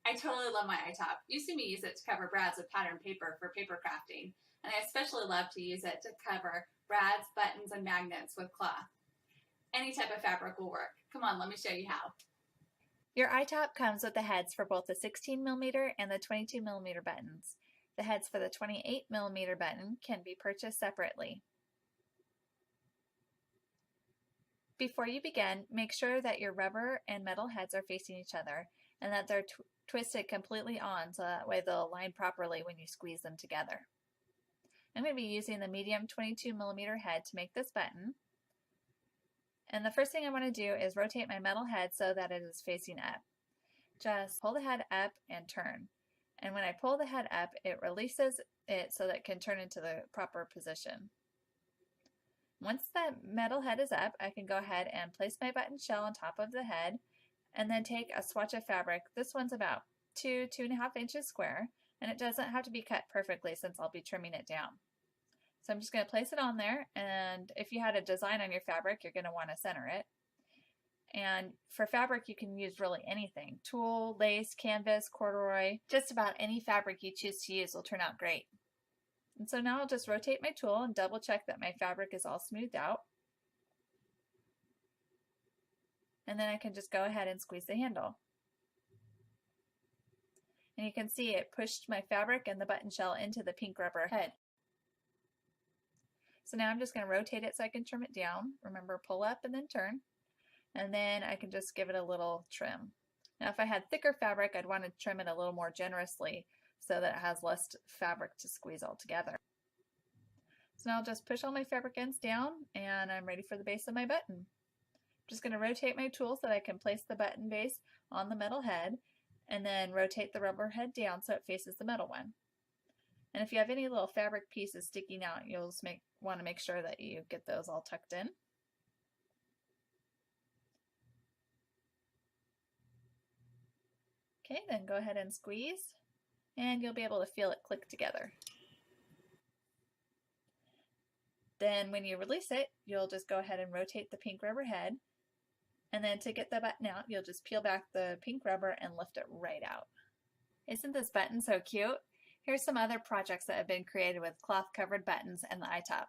I totally love my iTop. Used to me use it to cover brads with patterned paper for paper crafting, and I especially love to use it to cover brads, buttons, and magnets with cloth. Any type of fabric will work. Come on, let me show you how. Your iTop comes with the heads for both the 16mm and the 22mm buttons. The heads for the 28mm button can be purchased separately. Before you begin, make sure that your rubber and metal heads are facing each other and that they're twisted completely on so that way they'll align properly when you squeeze them together. I'm going to be using the medium 22mm head to make this button. And the first thing I want to do is rotate my metal head so that it is facing up. Just pull the head up and turn. And when I pull the head up, it releases it so that it can turn into the proper position. Once the metal head is up, I can go ahead and place my button shell on top of the head and then take a swatch of fabric. This one's about 2.5 inches square, and it doesn't have to be cut perfectly since I'll be trimming it down. So I'm just going to place it on there, and if you had a design on your fabric, you're going to want to center it. And for fabric, you can use really anything. Tulle, lace, canvas, corduroy, just about any fabric you choose to use will turn out great. And so now I'll just rotate my tool and double check that my fabric is all smoothed out. And then I can just go ahead and squeeze the handle. And you can see it pushed my fabric and the button shell into the pink rubber head. So now I'm just going to rotate it so I can trim it down. Remember, pull up and then turn. And then I can just give it a little trim. Now if I had thicker fabric, I'd want to trim it a little more generously so that it has less fabric to squeeze all together. So now I'll just push all my fabric ends down and I'm ready for the base of my button. I'm just going to rotate my tool so that I can place the button base on the metal head and then rotate the rubber head down so it faces the metal one. And if you have any little fabric pieces sticking out, you'll just want to make sure that you get those all tucked in. Okay, then go ahead and squeeze, and you'll be able to feel it click together. Then when you release it, you'll just go ahead and rotate the pink rubber head, and then to get the button out, you'll just peel back the pink rubber and lift it right out. Isn't this button so cute? Here's some other projects that have been created with cloth-covered buttons and the iTop.